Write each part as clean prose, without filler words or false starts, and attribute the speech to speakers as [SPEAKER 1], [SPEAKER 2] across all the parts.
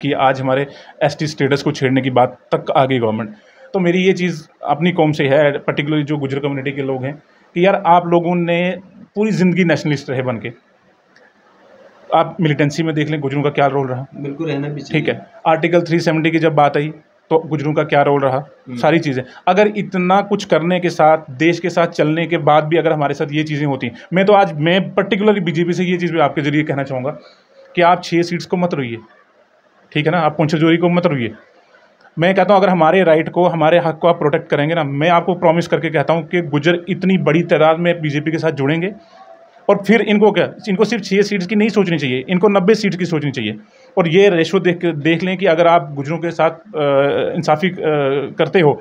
[SPEAKER 1] कि आज हमारे एसटी स्टेटस को छेड़ने की बात तक आ गई गवर्नमेंट। तो मेरी ये चीज़ अपनी कौम से है, पर्टिकुलरली जो गुजर कम्युनिटी के लोग हैं, कि यार आप लोगों ने पूरी ज़िंदगी नेशनलिस्ट रहे बन के। आप मिलिटेंसी में देख लें गुजरों का क्या रोल रहा,
[SPEAKER 2] बिल्कुल रहना भी चाहिए।
[SPEAKER 1] ठीक है। आर्टिकल 370 की जब बात आई तो गुजरों का क्या रोल रहा, सारी चीज़ें। अगर इतना कुछ करने के साथ, देश के साथ चलने के बाद भी अगर हमारे साथ ये चीज़ें होती, मैं पर्टिकुलरली बीजेपी से ये चीज़ भी आपके ज़रिए कहना चाहूँगा कि आप 6 सीट्स को मत रोइए, ठीक है ना, आप पुंछजोरी को मत रोइए। मैं कहता हूँ अगर हमारे राइट को, हमारे हक को आप प्रोटेक्ट करेंगे ना, मैं आपको प्रॉमिस करके कहता हूँ कि गुजर इतनी बड़ी तादाद में बीजेपी के साथ जुड़ेंगे। और फिर इनको क्या, इनको सिर्फ 6 सीट्स की नहीं सोचनी चाहिए, इनको 90 सीट की सोचनी चाहिए। और ये रेशो देख लें कि अगर आप गुजरों के साथ इंसाफ़ी करते हो,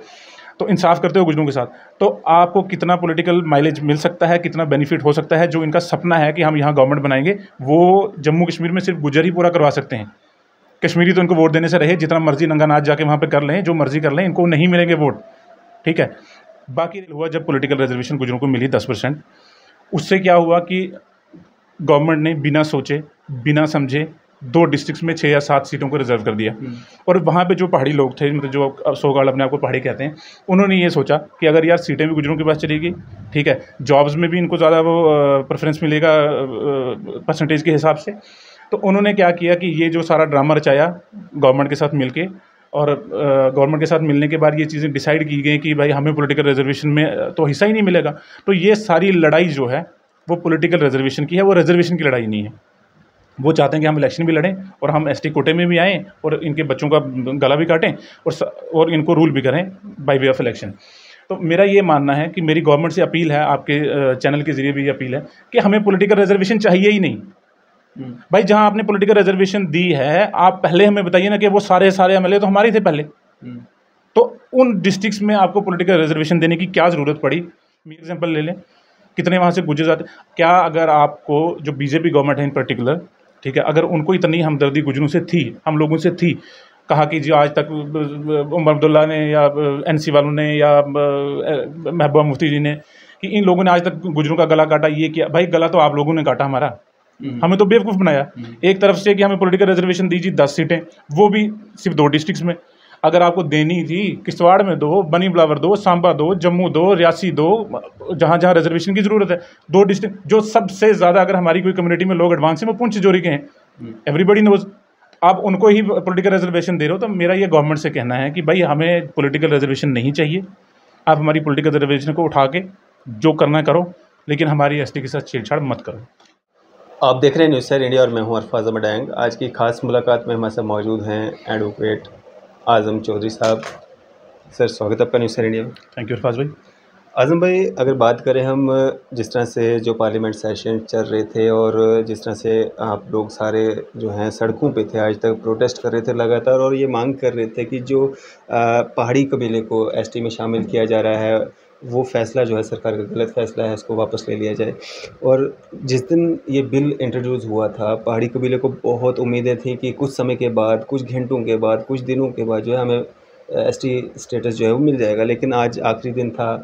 [SPEAKER 1] तो इंसाफ करते हो गुजरों के साथ, तो आपको कितना पॉलिटिकल माइलेज मिल सकता है, कितना बेनिफिट हो सकता है। जो इनका सपना है कि हम यहाँ गवर्नमेंट बनाएंगे, वो जम्मू कश्मीर में सिर्फ गुजर ही पूरा करवा सकते हैं। कश्मीरी तो इनको वोट देने से रहे, जितना मर्जी नंगा नाच जाके वहाँ पे कर लें, जो मर्जी कर लें, इनको नहीं मिलेंगे वोट, ठीक है। बाकी हुआ जब पॉलिटिकल रिजर्वेशन गुजरों को मिली 10%, उससे क्या हुआ कि गवर्नमेंट ने बिना सोचे, बिना समझे 2 डिस्ट्रिक्ट्स में 6 या 7 सीटों को रिजर्व कर दिया। और वहाँ पे जो पहाड़ी लोग थे, मतलब जो सो-कॉल्ड अपने आप को पहाड़ी कहते हैं, उन्होंने ये सोचा कि अगर यार सीटें भी गुजरों के पास चलेगी, ठीक है, जॉब्स में भी इनको ज़्यादा वो प्रेफरेंस मिलेगा परसेंटेज के हिसाब से। तो उन्होंने क्या किया कि ये जो सारा ड्रामा रचाया गवर्नमेंट के साथ मिलके, और गवर्नमेंट के साथ मिलने के बाद ये चीज़ें डिसाइड की गई कि भाई हमें पॉलिटिकल रिजर्वेशन में तो हिस्सा ही नहीं मिलेगा। तो ये सारी लड़ाई जो है वो पॉलिटिकल रिजर्वेशन की है, वो रिजर्वेशन की लड़ाई नहीं है। वो चाहते हैं कि हम इलेक्शन भी लड़ें और हम एसटी कोटे में भी आएँ और इनके बच्चों का गला भी काटें और इनको रूल भी करें बाय वे ऑफ इलेक्शन। तो मेरा ये मानना है कि मेरी गवर्नमेंट से अपील है, आपके चैनल के ज़रिए भी ये अपील है कि हमें पॉलिटिकल रिजर्वेशन चाहिए ही नहीं। भाई जहाँ आपने पॉलिटिकल रिजर्वेशन दी है, आप पहले हमें बताइए ना कि वो सारे एमएलए तो हमारे थे पहले। तो उन डिस्ट्रिक्ट्स में आपको पॉलिटिकल रिजर्वेशन देने की क्या ज़रूरत पड़ी? एग्जाम्पल ले लें, कितने वहाँ से गुजर जाते। क्या अगर आपको जो बीजेपी गवर्नमेंट है इन पर्टिकुलर, ठीक है, अगर उनको इतनी हमदर्दी गुजरों से थी, हम लोगों से थी, कहा कि जी आज तक उमर अब्दुल्ला ने या एनसी वालों ने या महबूबा मुफ्ती जी ने, कि इन लोगों ने आज तक गुजरों का गला काटा, ये किया। भाई गला तो आप लोगों ने काटा हमारा, हमें तो बेवकूफ़ बनाया। एक तरफ से कि हमें पॉलिटिकल रिजर्वेशन दीजिए 10 सीटें, वो भी सिर्फ 2 डिस्ट्रिक्ट्स में। अगर आपको देनी थी, किश्तवाड़ में दो, बनी बिलावर दो, सांबा दो, जम्मू दो, रियासी दो, जहाँ जहाँ रिजर्वेशन की ज़रूरत है। 2 डिस्ट्रिक्ट जो सबसे ज़्यादा, अगर हमारी कोई कम्युनिटी में लोग एडवांस हैं, वो पुंछजोरी के हैं, एवरीबडी नोज। आप उनको ही पॉलिटिकल रिजर्वेशन दे रहे हो। तो मेरा ये गवर्नमेंट से कहना है कि भाई हमें पॉलिटिकल रिजर्वेशन नहीं चाहिए। आप हमारी पॉलिटिकल रिजर्वेशन को उठा के जो करना करो, लेकिन हमारी एसटी के साथ छेड़छाड़ मत करो।
[SPEAKER 2] आप देख रहे हैं न्यूज़ सर इंडिया और मैं हूं अरफाज अहमद डैंग। आज की खास मुलाकात में हमारे साथ मौजूद हैं एडवोकेट आज़म चौधरी साहब। सर स्वागत है आपका न्यूज़ सर इंडिया में।
[SPEAKER 1] थैंक यू अरफाज भाई।
[SPEAKER 2] आज़म भाई, अगर बात करें हम जिस तरह से जो पार्लियामेंट सेशन चल रहे थे और जिस तरह से आप लोग सारे जो हैं सड़कों पे थे, आज तक प्रोटेस्ट कर रहे थे लगातार और ये मांग कर रहे थे कि जो पहाड़ी कबीले को एसटी में शामिल किया जा रहा है, वो फ़ैसला जो है सरकार का गलत फ़ैसला है, इसको वापस ले लिया जाए। और जिस दिन ये बिल इंट्रोड्यूस हुआ था, पहाड़ी कबीले को बहुत उम्मीदें थी कि कुछ समय के बाद, कुछ घंटों के बाद, कुछ दिनों के बाद जो है हमें एसटी स्टेटस जो है वो मिल जाएगा। लेकिन आज आखिरी दिन था,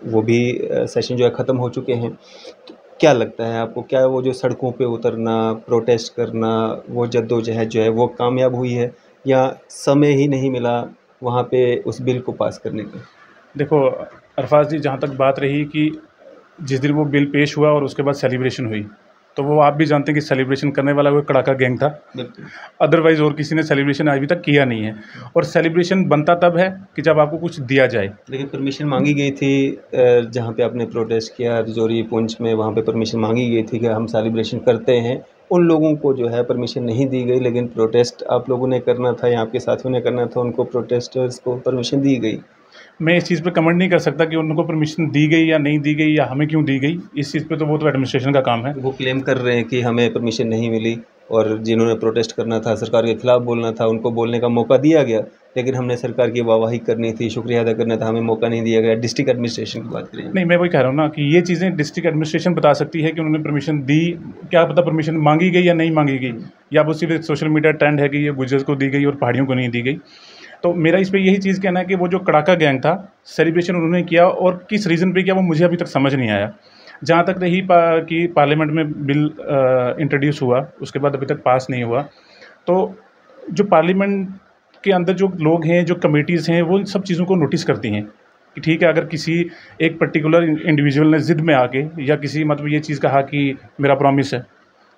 [SPEAKER 2] वो भी सेशन जो है ख़त्म हो चुके हैं। तो क्या लगता है आपको, क्या वो जो सड़कों पे उतरना, प्रोटेस्ट करना, वो जद्दोजहद जो है वो कामयाब हुई है या समय ही नहीं मिला वहाँ पे उस बिल को पास करने का?
[SPEAKER 1] देखो अरफाज जी, जहाँ तक बात रही कि जिस दिन वो बिल पेश हुआ और उसके बाद सेलिब्रेशन हुई, तो वो आप भी जानते हैं कि सेलिब्रेशन करने वाला वो कड़ाका गैंग था। अदरवाइज़ और किसी ने सेलिब्रेशन अभी तक किया नहीं है। और सेलिब्रेशन बनता तब है कि जब आपको कुछ दिया जाए।
[SPEAKER 2] लेकिन परमिशन मांगी गई थी, जहाँ पे आपने प्रोटेस्ट किया रजौरी पुंछ में, वहाँ पे परमिशन मांगी गई थी कि हम सेलिब्रेशन करते हैं। उन लोगों को जो है परमिशन नहीं दी गई, लेकिन प्रोटेस्ट आप लोगों ने करना था या आपके साथियों ने करना था, उनको प्रोटेस्टर्स को परमिशन दी गई।
[SPEAKER 1] मैं इस चीज़ पे कमेंट नहीं कर सकता कि उनको परमिशन दी गई या नहीं दी गई या हमें क्यों दी गई। इस चीज़ पे तो वो तो एडमिनिस्ट्रेशन का काम है।
[SPEAKER 2] वो क्लेम कर रहे हैं कि हमें परमिशन नहीं मिली और जिन्होंने प्रोटेस्ट करना था, सरकार के ख़िलाफ़ बोलना था, उनको बोलने का मौका दिया गया, लेकिन हमने सरकार की वाहवाही करनी थी, शुक्रिया अदा करना था, हमें मौका नहीं दिया गया। डिस्ट्रिक्ट एडमिनिस्ट्रेशन की बात करें।
[SPEAKER 1] नहीं, मैं वही कह रहा हूँ ना कि ये चीज़ें डिस्ट्रिक्ट एडमिनिस्ट्रेशन बता सकती है कि उन्होंने परमिशन दी। क्या पता परमिशन मांगी गई या नहीं मांगी गई, या वो सिर्फ सोशल मीडिया ट्रेंड है कि ये गुजर को दी गई और पहाड़ियों को नहीं दी गई। तो मेरा इस पे यही चीज़ कहना है कि वो जो कड़ाका गैंग था, सेलिब्रेशन उन्होंने किया और किस रीज़न पे किया वो मुझे अभी तक समझ नहीं आया। जहाँ तक रही कि पार्लियामेंट में बिल इंट्रोड्यूस हुआ, उसके बाद अभी तक पास नहीं हुआ। तो जो पार्लियामेंट के अंदर जो लोग हैं, जो कमेटीज़ हैं, वो इन सब चीज़ों को नोटिस करती हैं कि ठीक है, अगर किसी एक पर्टिकुलर इंडिविजुअल ने ज़िद में आके या किसी मतलब ये चीज़ कहा कि मेरा प्रॉमिस है,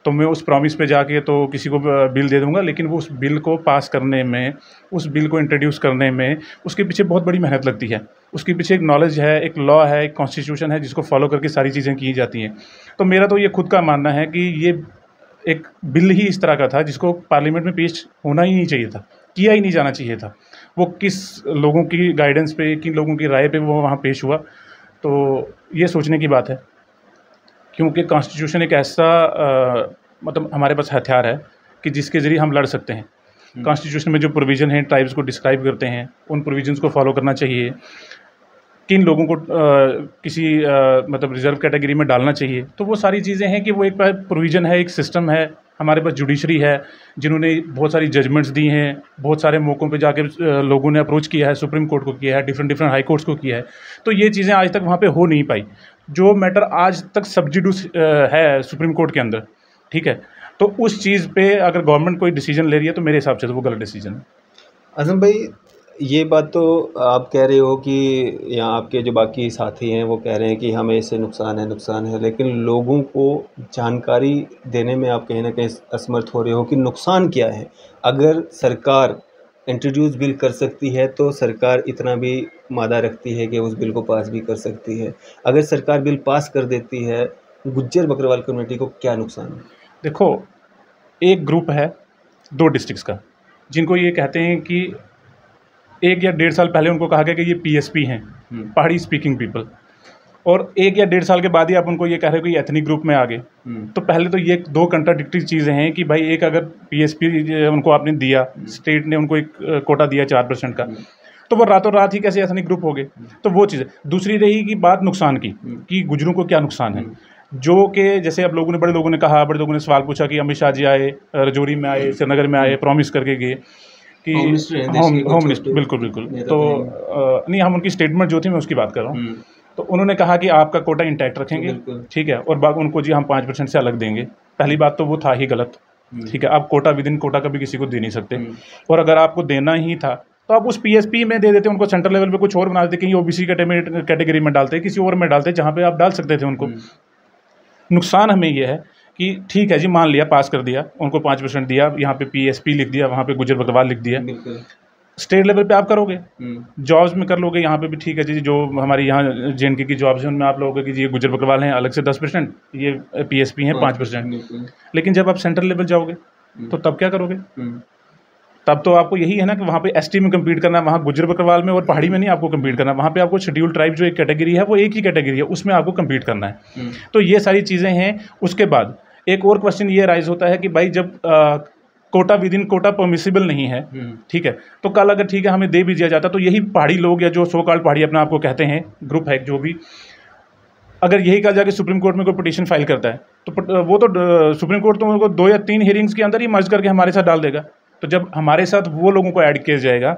[SPEAKER 1] तो मैं उस प्रॉमिस पे जाके तो किसी को बिल दे दूंगा, लेकिन वो उस बिल को पास करने में, उस बिल को इंट्रोड्यूस करने में उसके पीछे बहुत बड़ी मेहनत लगती है। उसके पीछे एक नॉलेज है, एक लॉ है, एक कॉन्स्टिट्यूशन है, जिसको फॉलो करके सारी चीज़ें की जाती हैं। तो मेरा तो ये खुद का मानना है कि ये एक बिल ही इस तरह का था जिसको पार्लियामेंट में पेश होना ही नहीं चाहिए था, किया ही नहीं जाना चाहिए था। वो किस लोगों की गाइडेंस पे, किन लोगों की राय पे वो वहाँ पेश हुआ, तो ये सोचने की बात है। क्योंकि कॉन्स्टिट्यूशन एक ऐसा मतलब हमारे पास हथियार है कि जिसके ज़रिए हम लड़ सकते हैं। कॉन्स्टिट्यूशन में जो प्रोविज़न हैं ट्राइब्स को डिस्क्राइब करते हैं, उन प्रोविजंस को फॉलो करना चाहिए। किन लोगों को किसी मतलब रिजर्व कैटेगरी में डालना चाहिए, तो वो सारी चीज़ें हैं कि वो एक प्रोविज़न है, एक सिस्टम है। हमारे पास जुडिशरी है जिन्होंने बहुत सारी जजमेंट्स दी हैं, बहुत सारे मौक़ों पे जाके लोगों ने अप्रोच किया है, सुप्रीम कोर्ट को किया है, डिफरेंट हाई कोर्ट्स को किया है। तो ये चीज़ें आज तक वहाँ पे हो नहीं पाई। जो मैटर आज तक सब जुडिस है सुप्रीम कोर्ट के अंदर, ठीक है, तो उस चीज़ पे अगर गवर्नमेंट कोई डिसीजन ले रही है तो मेरे हिसाब से तो वो गलत डिसीजन है।
[SPEAKER 2] आज़म भाई, ये बात तो आप कह रहे हो कि यहाँ आपके जो बाकी साथी हैं वो कह रहे हैं कि हमें इससे नुकसान है, लेकिन लोगों को जानकारी देने में आप कहीं ना कहीं असमर्थ हो रहे हो कि नुकसान क्या है। अगर सरकार इंट्रोड्यूस बिल कर सकती है तो सरकार इतना भी मादा रखती है कि उस बिल को पास भी कर सकती है। अगर सरकार बिल पास कर देती है, गुज्जर बकरवाल कम्युनिटी को क्या नुकसान है?
[SPEAKER 1] देखो, एक ग्रुप है 2 डिस्ट्रिक्ट्स का, जिनको ये कहते हैं कि 1 या 1.5 साल पहले उनको कहा गया कि ये पीएसपी हैं, पहाड़ी स्पीकिंग पीपल, और 1 या 1.5 साल के बाद ही आप उनको ये कह रहे हो कि एथनिक ग्रुप में आ गए। तो पहले तो ये 2 कंट्राडिक्टरी चीज़ें हैं कि भाई, एक अगर पीएसपी उनको आपने दिया, स्टेट ने उनको एक कोटा दिया 4% का, तो वो रातों रात ही कैसे एथनिक ग्रुप हो गए। तो वो चीज़ है। दूसरी रही कि बात नुकसान की, कि गुजरों को क्या नुकसान है, जो कि जैसे अब बड़े लोगों ने कहा, बड़े लोगों ने सवाल पूछा कि अमित शाह जी आए, रजौरी में आए, श्रीनगर में आए, प्रॉमिस करके गए कि होम मिनिस्टर, बिल्कुल। तो नहीं, हम उनकी स्टेटमेंट जो थी मैं उसकी बात कर रहा हूँ। तो उन्होंने कहा कि आपका कोटा इंटैक्ट रखेंगे, ठीक है, और बाकी उनको जी हम 5% से अलग देंगे। पहली बात तो वो था ही गलत, ठीक है। आप कोटा विद इन कोटा कभी किसी को दे नहीं सकते, और अगर आपको देना ही था तो आप उस पीएसपी में दे देते, उनको सेंट्रल लेवल पे कुछ और बना देते, कहीं ओबीसी कैटेगरी में डालते, किसी और में डालते, जहाँ पे आप डाल सकते थे उनको। नुकसान हमें ये है कि ठीक है जी, मान लिया, पास कर दिया, उनको 5% दिया, यहाँ पे पीएसपी लिख दिया, वहाँ पे गुजर बकरवाल लिख दिया। स्टेट लेवल पे आप करोगे, जॉब्स में कर लोगे, यहाँ पे भी ठीक है जी, जो हमारी यहाँ जेएनके की जॉब्स हैं उनमें आप लोगोगे कि जी ये गुजर बकरवाल हैं अलग से 10%, ये पीएसपी हैं 5%। लेकिन जब आप सेंट्रल लेवल जाओगे तो तब क्या करोगे? तब तो आपको यही है ना कि वहाँ पे एसटी में कम्पीट करना है, वहाँ गुजर बकरवाल में और पहाड़ी में नहीं आपको कम्पीट करना, वहाँ पे आपको शेड्यूल ट्राइब जो एक कैटेगरी है वो एक ही कैटेगरी है, उसमें आपको कम्पीट करना है। तो ये सारी चीज़ें हैं। उसके बाद एक और क्वेश्चन ये राइज होता है कि भाई, जब quota within quota permissible नहीं है, ठीक है, तो कल अगर ठीक है हमें दे भी दिया जाता, तो यही पहाड़ी लोग या जो सो कॉल्ड पहाड़ी अपने आप को कहते हैं, ग्रुप है जो भी, अगर यही कहा जाके सुप्रीम कोर्ट में कोई पिटीशन फाइल करता है तो वो तो सुप्रीम कोर्ट तो उनको 2 या 3 हियरिंग्स के अंदर ही मर्ज करके हमारे साथ डाल देगा। तो जब हमारे साथ वो लोगों को ऐड किया जाएगा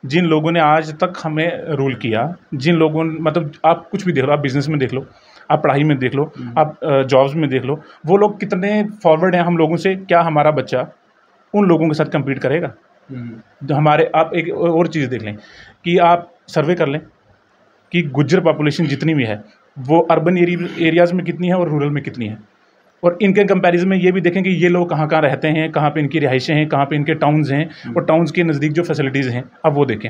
[SPEAKER 1] जिन लोगों ने आज तक हमें रूल किया, जिन लोगों मतलब आप कुछ भी देख लो, आप बिजनेस में देख लो, आप पढ़ाई में देख लो, आप जॉब्स में देख लो, वो लोग कितने फॉरवर्ड हैं हम लोगों से, क्या हमारा बच्चा उन लोगों के साथ कम्पीट करेगा? जो हमारे, आप एक और चीज़ देख लें कि आप सर्वे कर लें कि गुज्जर पॉपुलेशन जितनी भी है वो अर्बन एरियाज़ में कितनी है और रूरल में कितनी है, और इनके कंपैरिजन में ये भी देखें कि ये लोग कहाँ कहाँ रहते हैं, कहाँ पे इनकी रिहाइशें हैं, कहाँ पे इनके टाउन्स हैं, और टाउन्स के नज़दीक जो फैसिलिटीज़ हैं, अब वो देखें।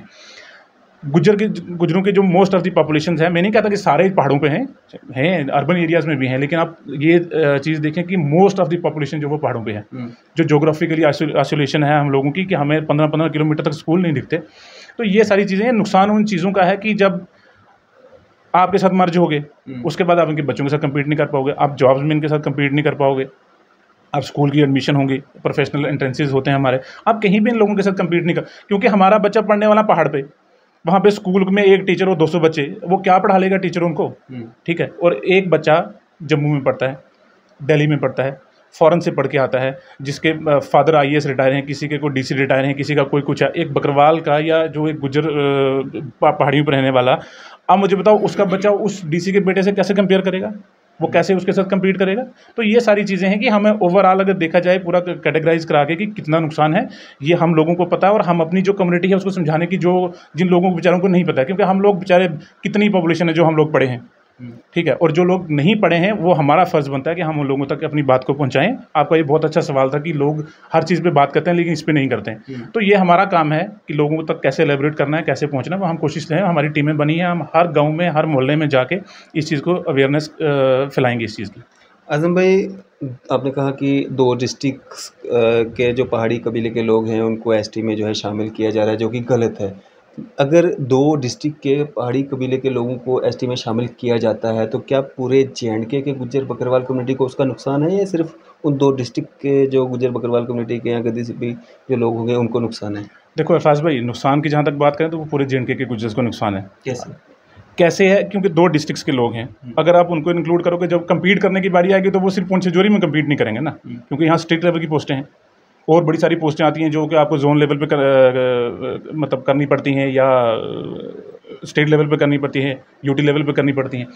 [SPEAKER 1] गुजरों के जो मोस्ट ऑफ द पॉपुलेशन है, मैं नहीं कहता कि सारे पहाड़ों पे हैं अर्बन एरियाज़ में भी हैं, लेकिन आप ये चीज़ देखें कि मोस्ट ऑफ द पॉपुलेशन जो वो पहाड़ों पे है। जो जोग्राफिकली आइसोलेशन है हम लोगों की कि हमें 15-15 किलोमीटर तक स्कूल नहीं दिखते। तो ये सारी चीज़ें, नुकसान उन चीज़ों का है कि जब आपके साथ मर्ज हो गए, उसके बाद आप इनके बच्चों के साथ कम्पीट नहीं कर पाओगे, आप जॉब्स में इनके साथ कम्पीट नहीं कर पाओगे, आप स्कूल की एडमिशन होंगी, प्रोफेशनल एंट्रेंसेज होते हैं हमारे, आप कहीं भी इन लोगों के साथ कम्पीट नहीं कर, क्योंकि हमारा बच्चा पढ़ने वाला पहाड़ पे, वहाँ पे स्कूल में एक टीचर और 200 बच्चे, वो क्या पढ़ा लेगा टीचर उनको, ठीक है। और एक बच्चा जम्मू में पढ़ता है, दिल्ली में पढ़ता है, फ़ॉरेन से पढ़ के आता है, जिसके फादर आईएएस रिटायर हैं, किसी के कोई डीसी रिटायर हैं, किसी का कोई कुछ है, एक बकरवाल का या जो एक गुजर पहाड़ियों पर रहने वाला, अब मुझे बताओ उसका बच्चा उस डीसी के बेटे से कैसे कंपेयर करेगा? वो कैसे उसके साथ कम्पीट करेगा। तो ये सारी चीज़ें हैं कि हमें ओवरऑल अगर देखा जाए पूरा कैटेगराइज करा के कि कितना नुकसान है, ये हम लोगों को पता है, और हम अपनी जो कम्युनिटी है उसको समझाने की, जो जिन लोगों को बेचारों को नहीं पता है, क्योंकि हम लोग बेचारे कितनी पॉपुलेशन है जो हम लोग पढ़े हैं, ठीक है, और जो लोग नहीं पढ़े हैं वो हमारा फ़र्ज़ बनता है कि हम उन लोगों तक अपनी बात को पहुंचाएं। आपका ये बहुत अच्छा सवाल था कि लोग हर चीज़ पे बात करते हैं लेकिन इस पे नहीं करते हैं, तो ये हमारा काम है कि लोगों तक कैसे एलेबरेट करना है, कैसे पहुंचना है, वो हम कोशिश करें। हमारी टीमें बनी हैं, हम हर गाँव में, हर मोहल्ले में जाके इस चीज़ को अवेयरनेस फैलाएंगे इस चीज़ की।
[SPEAKER 2] आज़म भाई, आपने कहा कि 2 डिस्ट्रिक्ट्स के जो पहाड़ी कबीले के लोग हैं उनको एसटी में जो है शामिल किया जा रहा है, जो कि गलत है। अगर 2 डिस्ट्रिक्ट के पहाड़ी कबीले के लोगों को एसटी में शामिल किया जाता है तो क्या पूरे जेएंडके के गुज्जर बकरवाल कम्युनिटी को उसका नुकसान है, या सिर्फ उन 2 डिस्ट्रिक्ट के जो गुज्जर बकरवाल कम्युनिटी के या गद्दी सिपी जो लोग होंगे उनको नुकसान है?
[SPEAKER 1] देखो अरफाज भाई, नुकसान की जहाँ तक बात करें तो वो पूरे जेएंडके के गुज्जर्स को नुकसान है। कैसे है? क्योंकि 2 डिस्ट्रिक्ट्स के लोग हैं, अगर आप उनको इंक्लूड करोगे, जब कम्पीट करने की बारी आएगी तो वो सिर्फ पुंछ जोरी में कम्पीट नहीं करेंगे ना, क्योंकि यहाँ स्टेट लेवल की पोस्टें हैं और बड़ी सारी पोस्टें आती हैं जो कि आपको जोन लेवल पे मतलब करनी पड़ती हैं, या स्टेट लेवल पे करनी पड़ती है, यूटी लेवल पे करनी पड़ती हैं।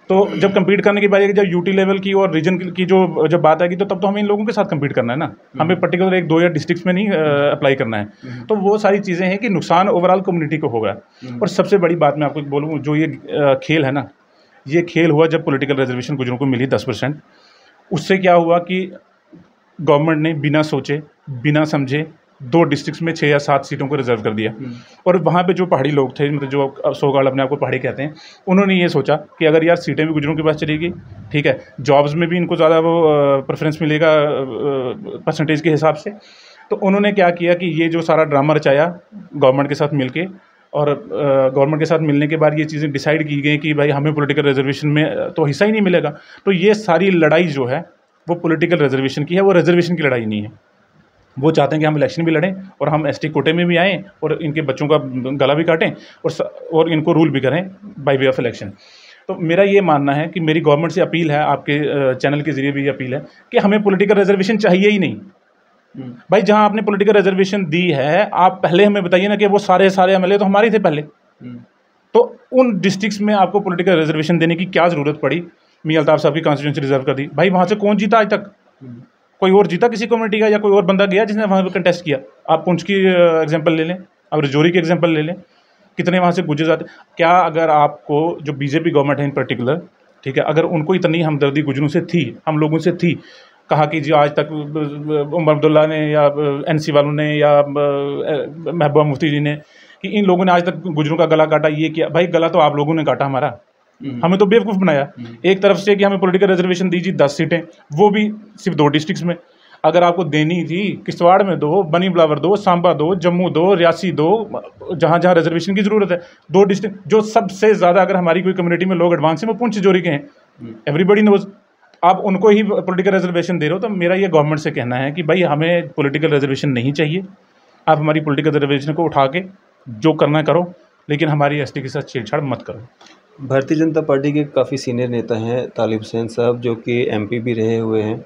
[SPEAKER 1] तो जब कम्पीट करने की बारी आएगी, जब यूटी लेवल की और रीजन की जो जब बात आएगी, तो तब तो हमें इन लोगों के साथ कम्पीट करना है ना, हमें पर्टिकुलर 1-2 या डिस्ट्रिक्ट्स में नहीं अप्लाई करना है। तो वो सारी चीज़ें हैं कि नुकसान ओवरऑल कम्युनिटी को होगा। और सबसे बड़ी बात मैं आपको बोलूँ, जो ये खेल है ना, ये खेल हुआ जब पॉलिटिकल रिजर्वेशन गुजरों को मिली 10%। उससे क्या हुआ कि गवर्नमेंट ने बिना सोचे, बिना समझे 2 डिस्ट्रिक्ट्स में 6 या 7 सीटों को रिजर्व कर दिया। और वहाँ पे जो पहाड़ी लोग थे, मतलब जो सो-कॉल्ड अपने आप को पहाड़ी कहते हैं, उन्होंने ये सोचा कि अगर यार सीटें भी गुजरों के पास चलेगी, ठीक है, जॉब्स में भी इनको ज़्यादा वो प्रेफरेंस मिलेगा परसेंटेज के हिसाब से। तो उन्होंने क्या किया कि ये जो सारा ड्रामा रचाया गवर्नमेंट के साथ मिलके, और गवर्नमेंट के साथ मिलने के बाद ये चीज़ें डिसाइड की गई कि भाई हमें पॉलिटिकल रिजर्वेशन में तो हिस्सा ही नहीं मिलेगा। तो ये सारी लड़ाई जो है वो पॉलिटिकल रिजर्वेशन की है, वो रिजर्वेशन की लड़ाई नहीं है। वो चाहते हैं कि हम इलेक्शन भी लड़ें और हम एसटी कोटे में भी आएँ और इनके बच्चों का गला भी काटें और इनको रूल भी करें बाय वे ऑफ इलेक्शन। तो मेरा ये मानना है कि मेरी गवर्नमेंट से अपील है, आपके चैनल के ज़रिए भी ये अपील है कि हमें पॉलिटिकल रिजर्वेशन चाहिए ही नहीं। भाई जहाँ आपने पॉलिटिकल रिजर्वेशन दी है, आप पहले हमें बताइए ना कि वो सारे एमएलए तो हमारे थे पहले। तो उन डिस्ट्रिक्ट्स में आपको पॉलिटिकल रिजर्वेशन देने की क्या ज़रूरत पड़ी? मियां अल्ताफ़ साहब की कॉन्स्टिट्यूंसी रिजर्व कर दी, भाई वहाँ से कौन जीता आज तक? कोई और जीता किसी कम्युनिटी का, या कोई और बंदा गया जिसने वहाँ पर कंटेस्ट किया? आप पुंछ की एग्जांपल ले लें, आप रजौरी की एग्जांपल ले लें, कितने वहाँ से गुजर जाते। क्या अगर आपको जो बीजेपी गवर्नमेंट है इन पर्टिकुलर, ठीक है, अगर उनको इतनी हमदर्दी गुजरों से थी, हम लोगों से थी, कहा कि जो आज तक उमर अब्दुल्ला ने या एनसी वालों ने या महबूबा मुफ्ती जी ने, कि इन लोगों ने आज तक गुजरों का गला काटा, ये किया, भाई गला तो आप लोगों ने काटा हमारा, हमें तो बेवकूफ़ बनाया। एक तरफ से कि हमें पॉलिटिकल रिजर्वेशन दीजिए 10 सीटें, वो भी सिर्फ 2 डिस्ट्रिक्ट्स में। अगर आपको देनी थी, किश्तवाड़ में दो, बनी बिलावर दो, सांबा दो, जम्मू दो, रियासी दो, जहाँ जहाँ रिजर्वेशन की ज़रूरत है। 2 डिस्ट्रिक्ट जो सबसे ज़्यादा, अगर हमारी कोई कम्युनिटी में लोग एडवांस हैं, वो पुंछ जोरी के हैं, एवरीबडी नोज। आप उनको ही पॉलिटिकल रिजर्वेशन दे रहे हो। तो मेरा ये गवर्नमेंट से कहना है कि भाई हमें पॉलिटिकल रिजर्वेशन नहीं चाहिए। आप हमारी पॉलिटिकल रिजर्वेशन को उठा के जो करना करो, लेकिन हमारी एसटी के साथ छेड़छाड़ मत करो।
[SPEAKER 2] भारतीय जनता पार्टी के काफ़ी सीनियर नेता हैं तालिब हुसैन साहब, जो कि एमपी भी रहे हुए हैं,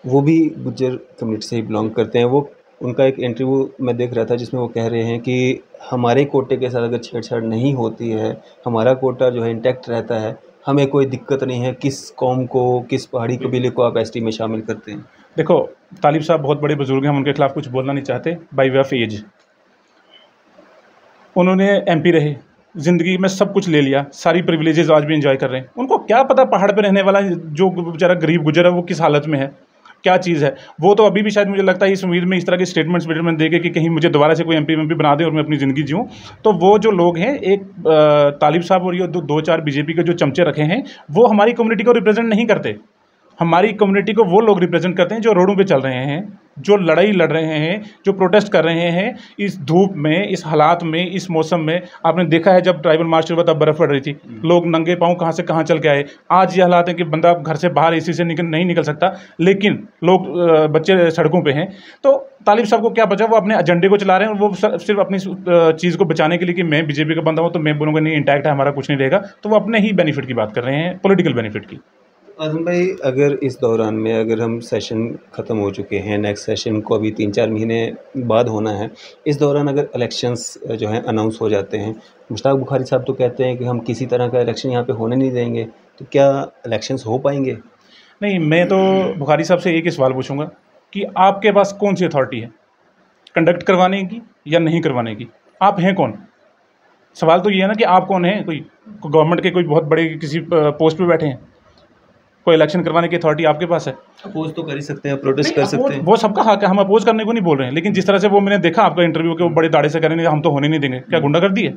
[SPEAKER 2] वो भी गुज्जर कम्युनिटी से ही बिलोंग करते हैं। वो उनका एक इंटरव्यू मैं देख रहा था जिसमें वो कह रहे हैं कि हमारे कोटे के साथ अगर छेड़छाड़ नहीं होती है, हमारा कोटा जो है इंटैक्ट रहता है, हमें कोई दिक्कत नहीं है किस कौम को, किस पहाड़ी कबीले को आप एसटी में शामिल करते हैं।
[SPEAKER 1] देखो तालिब साहब बहुत बड़े बुजुर्ग हैं, हम उनके खिलाफ कुछ बोलना नहीं चाहते। बाई वे ऑफ एज उन्होंने एमपी रहे, ज़िंदगी में सब कुछ ले लिया, सारी प्रिविलेजेस आज भी एंजॉय कर रहे हैं। उनको क्या पता पहाड़ पे रहने वाला जो बेचारा गरीब गुजर है वो किस हालत में है, क्या चीज़ है। वो तो अभी भी शायद मुझे लगता है इस उम्मीद में इस तरह के स्टेटमेंट्स देके कि कहीं मुझे दोबारा से कोई एमपी बना दे और मैं अपनी ज़िंदगी जीऊँ। तो वो जो लोग हैं, एक तालिब साहब और ये 2-4 बीजेपी के जो चमचे रखे हैं, वो हमारी कम्युनिटी को रिप्रेजेंट नहीं करते। हमारी कम्युनिटी को वो लोग रिप्रेजेंट करते हैं जो रोडों पे चल रहे हैं, जो लड़ाई लड़ रहे हैं, जो प्रोटेस्ट कर रहे हैं इस धूप में, इस हालात में, इस मौसम में। आपने देखा है जब ट्राइबल मार्च हुआ तब बर्फ़ पड़ रही थी, लोग नंगे पाँव कहाँ से कहाँ चल के आए। आज ये हालात है कि बंदा घर से बाहर एसी से नहीं निकल सकता, लेकिन लोग बच्चे सड़कों पे हैं। तो तालिब साहब को क्या बचा, वो अपने एजेंडे को चला रहे हैं और वो सिर्फ अपनी चीज़ को बचाने के लिए कि मैं बीजेपी का बंदा हूँ तो मैं बोलूँगा नहीं इंटैक्ट है, हमारा कुछ नहीं रहेगा। तो वो अपने ही बेनिफिट की बात कर रहे हैं, पॉलिटिकल बेनिफिट की।
[SPEAKER 2] आज़म भाई, अगर इस दौरान में अगर हम सेशन ख़त्म हो चुके हैं, नेक्स्ट सेशन को अभी 3-4 महीने बाद होना है, इस दौरान अगर इलेक्शंस जो हैं अनाउंस हो जाते हैं, मुश्ताक बुखारी साहब तो कहते हैं कि हम किसी तरह का इलेक्शन यहाँ पे होने नहीं देंगे, तो क्या इलेक्शंस हो पाएंगे?
[SPEAKER 1] नहीं, मैं तो बुखारी साहब से एक ही सवाल पूछूंगा कि आपके पास कौन सी अथॉरिटी है कंडक्ट करवाने की या नहीं करवाने की? आप हैं कौन? सवाल तो ये है ना कि आप कौन हैं? कोई गवर्नमेंट के कोई बहुत बड़े किसी पोस्ट पे बैठे हैं? कोई इलेक्शन करवाने की अथॉरिटी आपके पास है?
[SPEAKER 2] अपोज तो कर ही सकते हैं, प्रोटेस्ट कर सकते हैं।
[SPEAKER 1] वो सबका हक है, हम अपोज करने को नहीं बोल रहे हैं, लेकिन जिस तरह से वो मैंने देखा आपका इंटरव्यू के, वो बड़े दाड़े से करेंगे हम तो होने नहीं देंगे, क्या गुंडागर्दी है?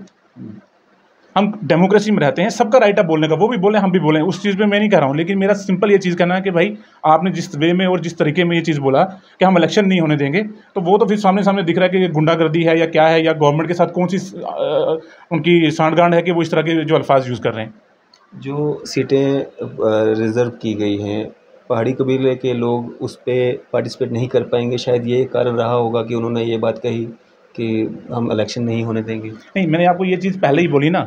[SPEAKER 1] हम डेमोक्रेसी में रहते हैं, सबका राइट है बोलने का, वो भी बोले हम भी बोलें, उस चीज़ पे मैं नहीं कह रहा हूँ, लेकिन मेरा सिंपल ये चीज़ कहना है कि भाई आपने जिस वे में और जिस तरीके में ये चीज़ बोला कि हम इलेक्शन नहीं होने देंगे, तो वो तो फिर सामने सामने दिख रहा है कि ये गुंडागर्दी है या क्या है, या गवर्नमेंट के साथ कौन सी उनकी सांठगांठ है कि वो इस तरह के जो अल्फाज यूज़ कर रहे हैं।
[SPEAKER 2] जो सीटें रिज़र्व की गई हैं, पहाड़ी कबीले के लोग उस पे पार्टिसिपेट नहीं कर पाएंगे, शायद ये कारण रहा होगा कि उन्होंने ये बात कही कि हम इलेक्शन नहीं होने देंगे।
[SPEAKER 1] नहीं, मैंने आपको ये चीज़ पहले ही बोली ना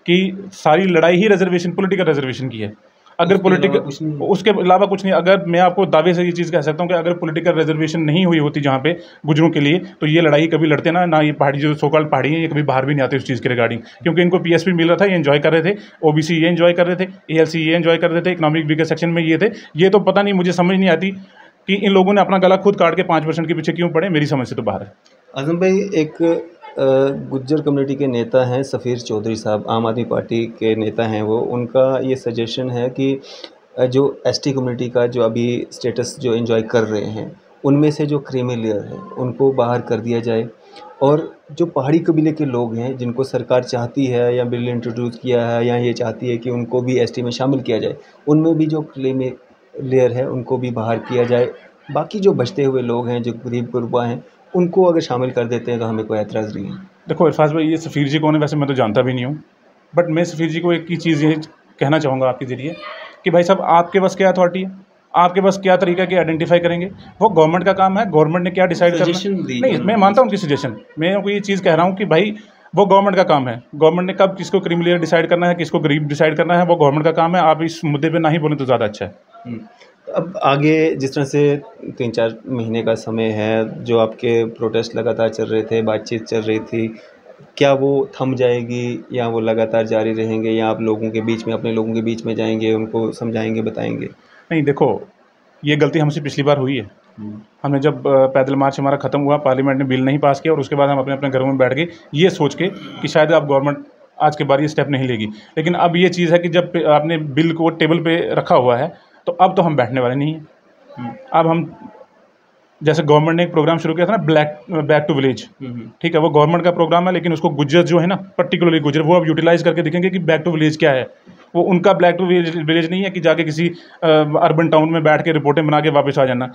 [SPEAKER 1] कि सारी लड़ाई ही रिजर्वेशन, पॉलिटिकल रिजर्वेशन की है। अगर पॉलिटिकल, उसके अलावा कुछ नहीं। अगर मैं आपको दावे से ये चीज़ कह सकता हूँ कि अगर पॉलिटिकल रिजर्वेशन नहीं हुई होती जहाँ पे गुजरों के लिए, तो ये लड़ाई कभी लड़ते ना ये पहाड़ी जो सो कॉल्ड पहाड़ी है, ये कभी बाहर भी नहीं आते उस चीज़ के रिगार्डिंग, क्योंकि इनको पीएसपी मिल रहा था, ये एंजॉय कर रहे थे, ओबीसी ये एंजॉय कर रहे थे, एएलसी ये एंजॉय कर रहे थे, इकोनॉमिक वीकर सेक्शन में ये थे। ये तो पता नहीं, मुझे समझ नहीं आती कि इन लोगों ने अपना गला खुद काट के 5% के पीछे क्यों पड़े, मेरी समझ से तो बाहर है।
[SPEAKER 2] आज़म भाई, एक गुज्जर कम्युनिटी के नेता हैं सफ़ीर चौधरी साहब, आम आदमी पार्टी के नेता हैं वो, उनका ये सजेशन है कि जो एसटी कम्युनिटी का जो अभी स्टेटस जो एंजॉय कर रहे हैं, उनमें से जो क्रीमी लेयर है उनको बाहर कर दिया जाए, और जो पहाड़ी कबीले के लोग हैं जिनको सरकार चाहती है या बिल इंट्रोड्यूस किया है या ये चाहती है कि उनको भी एसटी में शामिल किया जाए, उनमें भी जो क्रीमी लेयर है उनको भी बाहर किया जाए। बाकी जो बचते हुए लोग हैं, जो गरीब गुरबा हैं, उनको अगर शामिल कर देते हैं तो हमें कोई एतराज़ नहीं है।
[SPEAKER 1] देखो इरफाज भाई, ये सफ़ीर जी कौन है वैसे मैं तो जानता भी नहीं हूँ, बट मैं सफ़ीर जी को एक ही चीज़ ये कहना चाहूँगा आपके ज़रिए कि भाई साहब, आपके पास क्या अथॉरिटी है, आपके पास क्या तरीका है कि आइडेंटिफाई करेंगे? वो गवर्नमेंट का काम है, गवर्नमेंट ने क्या डिसाइड करना। नहीं, मैं मानता हूँ उनकी सजेशन, मैं उनको ये चीज़ कह रहा हूँ कि भाई वो गवर्नमेंट का काम है, गवर्नमेंट ने कब किसको क्रीमी लेयर डिसाइड करना है, किसको गरीब डिसाइड करना है, वो गवर्नमेंट का काम है। आप इस मुद्दे पर ना ही बोलें तो ज़्यादा अच्छा है।
[SPEAKER 2] अब आगे जिस तरह से 3-4 महीने का समय है, जो आपके प्रोटेस्ट लगातार चल रहे थे, बातचीत चल रही थी, क्या वो थम जाएगी या वो लगातार जारी रहेंगे, या आप लोगों के बीच में, अपने लोगों के बीच में जाएंगे, उनको समझाएंगे, बताएंगे?
[SPEAKER 1] नहीं, देखो ये गलती हमसे पिछली बार हुई है। हमने जब पैदल मार्च हमारा ख़त्म हुआ, पार्लियामेंट ने बिल नहीं पास किया, और उसके बाद हम अपने अपने घरों में बैठ गए ये सोच के कि शायद अब गवर्नमेंट आज के बार ये स्टेप नहीं लेगी। लेकिन अब ये चीज़ है कि जब आपने बिल को टेबल पे रखा हुआ है, तो अब तो हम बैठने वाले नहीं हैं। अब हम, जैसे गवर्नमेंट ने एक प्रोग्राम शुरू किया था ना, बैक टू विलेज, ठीक है, वो गवर्नमेंट का प्रोग्राम है, लेकिन उसको गुज्जर जो है ना, पर्टिकुलरली गुज्जर, वो अब यूटिलाइज करके दिखेंगे कि बैक टू विलेज क्या है। वो उनका बैक टू विलेज नहीं है कि जाके किसी अर्बन टाउन में बैठ के रिपोर्टें बना के वापस आ जाना।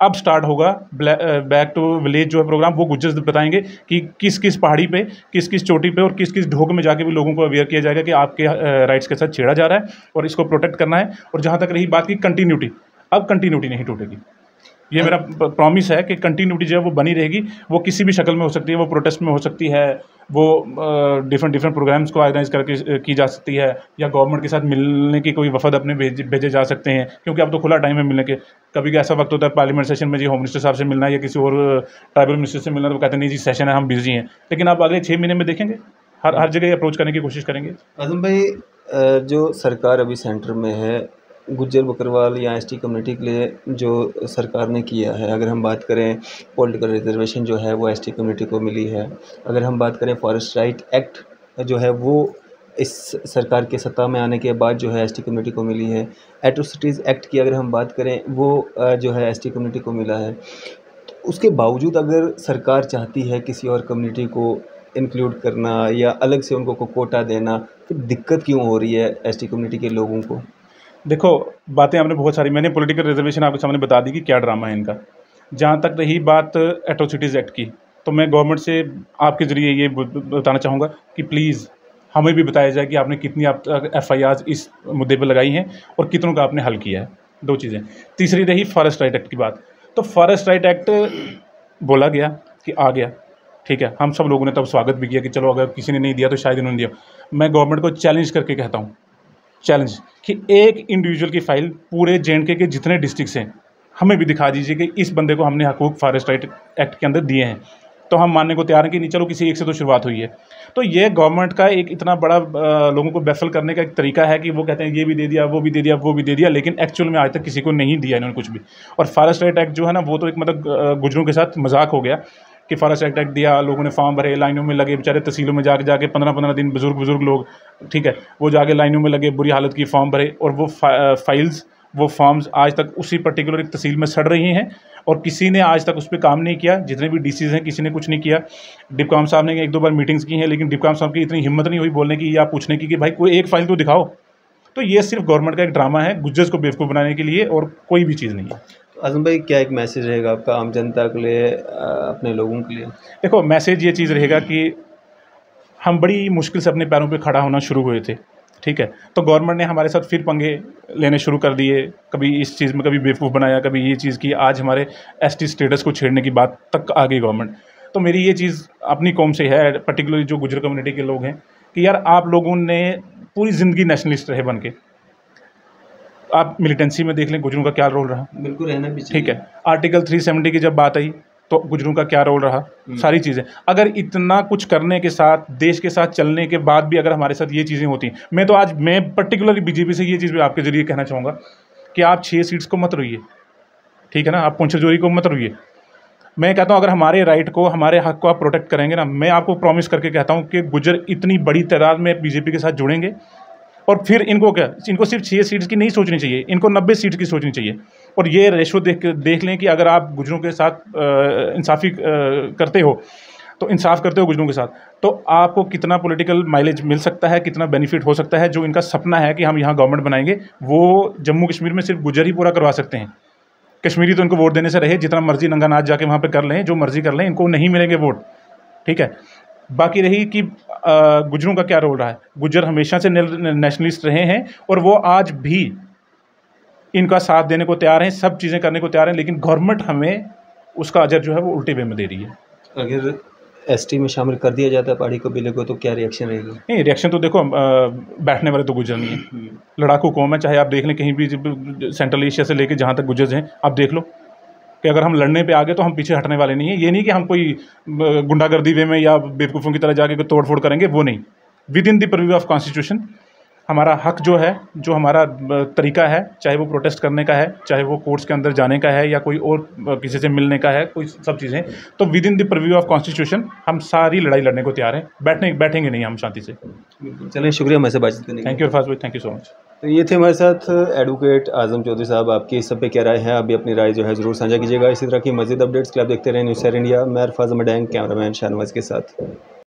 [SPEAKER 1] अब स्टार्ट होगा बैक टू विलेज जो है प्रोग्राम, वो गुज्जर बताएंगे कि किस किस पहाड़ी पे, किस किस चोटी पे और किस किस ढोक में जाके भी लोगों को अवेयर किया जाएगा कि आपके राइट्स के साथ छेड़ा जा रहा है और इसको प्रोटेक्ट करना है। और जहाँ तक रही बात की कंटिन्यूटी, अब कंटिन्यूटी नहीं टूटेगी। ये मेरा प्रॉमिस है कि कंटिन्यूटी जो है वो बनी रहेगी। वो किसी भी शक्ल में हो सकती है, वो प्रोटेस्ट में हो सकती है, वो डिफरेंट प्रोग्राम्स को ऑर्गेनाइज करके की जा सकती है, या गवर्नमेंट के साथ मिलने की कोई वफद अपने भेजे जा सकते हैं, क्योंकि अब तो खुला टाइम है मिलने के। कभी ऐसा वक्त होता है पार्लियामेंट सेशन में जी होम मिनिस्टर साहब से मिलना है या किसी और ट्राइबल मिनिस्टर से मिलना, तो कहते नहीं जी सेशन है, हम बिजी हैं। लेकिन आप अगले 6 महीने में देखेंगे हर जगह अप्रोच करने की कोशिश करेंगे।
[SPEAKER 2] आज़म भाई, जो सरकार अभी सेंटर में है, गुज्जर बकरवाल या एसटी कम्युनिटी के लिए जो सरकार ने किया है, अगर हम बात करें पॉलिटिकल रिजर्वेशन जो है वो एसटी कम्युनिटी को मिली है, अगर हम बात करें फॉरेस्ट राइट एक्ट जो है वो इस सरकार के सत्ता में आने के बाद जो है एसटी कम्युनिटी को मिली है, एट्रोसिटीज़ एक्ट की अगर हम बात करें वो जो है एसटी कम्युनिटी को मिला है। उसके बावजूद अगर सरकार चाहती है किसी और कम्युनिटी को इंक्लूड करना या अलग से उनको कोटा देना, फिर दिक्कत क्यों हो रही है एसटी कम्युनिटी के लोगों को?
[SPEAKER 1] देखो, बातें आपने बहुत सारी, मैंने पॉलिटिकल रिजर्वेशन आपके सामने बता दी कि क्या ड्रामा है इनका। जहाँ तक रही बात एट्रोसिटीज़ एक्ट की, तो मैं गवर्नमेंट से आपके ज़रिए ये बताना चाहूँगा कि प्लीज़ हमें भी बताया जाए कि आपने कितनी आप FIRs इस मुद्दे पर लगाई हैं और कितनों का आपने हल किया है। 2 चीज़ें। तीसरी रही फॉरेस्ट राइट एक्ट की बात, तो फॉरेस्ट राइट एक्ट बोला गया कि आ गया, ठीक है, हम सब लोगों ने तब स्वागत भी किया कि चलो अगर किसी ने नहीं दिया तो शायद इन्होंने दिया। मैं गवर्नमेंट को चैलेंज करके कहता हूँ, चैलेंज, कि एक इंडिविजुअल की फाइल पूरे J&K के जितने डिस्ट्रिक्ट्स हैं हमें भी दिखा दीजिए कि इस बंदे को हमने हकूक़ फॉरेस्ट राइट एक्ट के अंदर दिए हैं। तो हम मानने को तैयार हैं कि नहीं, चलो किसी एक से तो शुरुआत हुई है। तो ये गवर्नमेंट का एक इतना बड़ा लोगों को बेफल करने का एक तरीका है कि वो कहते हैं ये भी दे दिया, वो भी दे दिया, वो भी दे दिया, लेकिन एक्चुअल में आज तक किसी को नहीं दिया इन्होंने कुछ भी। और फॉरेस्ट राइट एक्ट जो है ना, वो तो एक मतलब गुजरों के साथ मजाक हो गया कि फॉरेस्ट एक्ट दिया, लोगों ने फॉर्म भरे, लाइनों में लगे, बेचारे तहसीलों में जाके जाके 15-15 दिन बुजुर्ग लोग, ठीक है, वो जाके लाइनों में लगे, बुरी हालत की, फॉर्म भरे, और वो फाइल्स, वो फॉर्म्स आज तक उसी पर्टिकुलर एक तहसील में सड़ रही हैं और किसी ने आज तक उस पर काम नहीं किया। जितने भी डीसीज हैं किसी ने कुछ नहीं किया। डिप्कॉम साहब ने 1-2 बार मीटिंग्स की हैं, लेकिन डिप्कॉम साहब की इतनी हिम्मत नहीं हुई बोलने की या पूछने की कि भाई कोई एक फाइल तो दिखाओ। तो ये सिर्फ गवर्नमेंट का एक ड्रामा है गुज्जर्स को बेवकूफ़ बनाने के लिए, और कोई भी चीज़ नहीं है।
[SPEAKER 2] आज़म भाई, क्या एक मैसेज रहेगा आपका आम जनता के लिए, अपने लोगों के लिए?
[SPEAKER 1] देखो, मैसेज ये चीज़ रहेगा कि हम बड़ी मुश्किल से अपने पैरों पे खड़ा होना शुरू हुए थे, ठीक है, तो गवर्नमेंट ने हमारे साथ फिर पंगे लेने शुरू कर दिए, कभी इस चीज़ में, कभी बेवकूफ़ बनाया, कभी ये चीज़ की, आज हमारे एसटी स्टेटस को छेड़ने की बात तक आ गई गवर्नमेंट। तो मेरी ये चीज़ अपनी कौम से है, पर्टिकुलरली जो गुजर कम्युनिटी के लोग हैं, कि यार आप लोगों ने पूरी ज़िंदगी नेशनलिस्ट रहे बन के। आप मिलिटेंसी में देख लें गुजरों का क्या रोल रहा,
[SPEAKER 2] बिल्कुल रहना भी चाहिए।
[SPEAKER 1] ठीक है, आर्टिकल 370 की जब बात आई तो गुजरों का क्या रोल रहा, सारी चीज़ें। अगर इतना कुछ करने के साथ, देश के साथ चलने के बाद भी अगर हमारे साथ ये चीज़ें होती, मैं पर्टिकुलरली बीजेपी से ये चीज़ भी आपके ज़रिए कहना चाहूँगा कि आप 6 सीट्स को मत रोइए, ठीक है ना, आप पुंछजोरी को मत रोइए। मैं कहता हूँ अगर हमारे राइट को, हमारे हक को आप प्रोटेक्ट करेंगे ना, मैं आपको प्रॉमिस करके कहता हूँ कि गुजर इतनी बड़ी तादाद में बीजेपी के साथ जुड़ेंगे, और फिर इनको सिर्फ 6 सीट्स की नहीं सोचनी चाहिए, इनको 90 सीट की सोचनी चाहिए। और ये रेशो देख लें कि अगर आप गुजरों के साथ इंसाफ़ी करते हो, तो इंसाफ करते हो गुजरों के साथ, तो आपको कितना पॉलिटिकल माइलेज मिल सकता है, कितना बेनिफिट हो सकता है। जो इनका सपना है कि हम यहाँ गवर्नमेंट बनाएंगे, वो जम्मू कश्मीर में सिर्फ गुजर ही पूरा करवा सकते हैं। कश्मीरी तो इनको वोट देने से रहे, जितना मर्जी नंगा नाच जाके वहाँ पे कर लें, जो मर्जी कर लें, इनको नहीं मिलेंगे वोट, ठीक है। बाकी रही कि गुजरों का क्या रोल रहा है। गुजर हमेशा से नेशनलिस्ट रहे हैं और वो आज भी इनका साथ देने को तैयार हैं, सब चीज़ें करने को तैयार हैं, लेकिन गवर्नमेंट हमें उसका अजर जो है वो उल्टे वे में दे रही है।
[SPEAKER 2] अगर एसटी में शामिल कर दिया जाता है पहाड़ी कबीले को, तो क्या रिएक्शन रहेगा?
[SPEAKER 1] नहीं, रिएक्शन तो देखो, बैठने वाले तो गुजर नहीं है, लड़ाकू कौम है। चाहे आप देख लें कहीं भी, सेंट्रल एशिया से लेकर जहाँ तक गुजर हैं, आप देख लो कि अगर हम लड़ने पे आ गए तो हम पीछे हटने वाले नहीं हैं। ये नहीं कि हम कोई गुंडागर्दी वे में या बेवकूफ़ों की तरह जाके कोई तोड़ फोड़ करेंगे, वो नहीं। With in the purview of constitution हमारा हक जो है, जो हमारा तरीका है, चाहे वो प्रोटेस्ट करने का है, चाहे वो कोर्ट्स के अंदर जाने का है, या कोई और किसी से मिलने का है, कोई सब चीज़ें, तो with in the purview of constitution हम सारी लड़ाई लड़ने को तैयार हैं। बैठेंगे नहीं हम शांति से।
[SPEAKER 2] चलें, शुक्रिया हमारे से बातचीत करने के लिए।
[SPEAKER 1] थैंक यू अरफाज भाई, थैंक यू सो मच।
[SPEAKER 2] तो ये थे हमारे साथ एडवोकेट आज़म चौधरी साहब। आपकी इस सब पे क्या राय है? आप भी अपनी राय जो है ज़रूर साझा कीजिएगा। इसी तरह की मज़ीद अपडेट्स के लिए आप देखते रहें न्यूज़ 7 इंडिया। मैं अरफाज मडैंग, कैमरामैन शाहनवाज के साथ।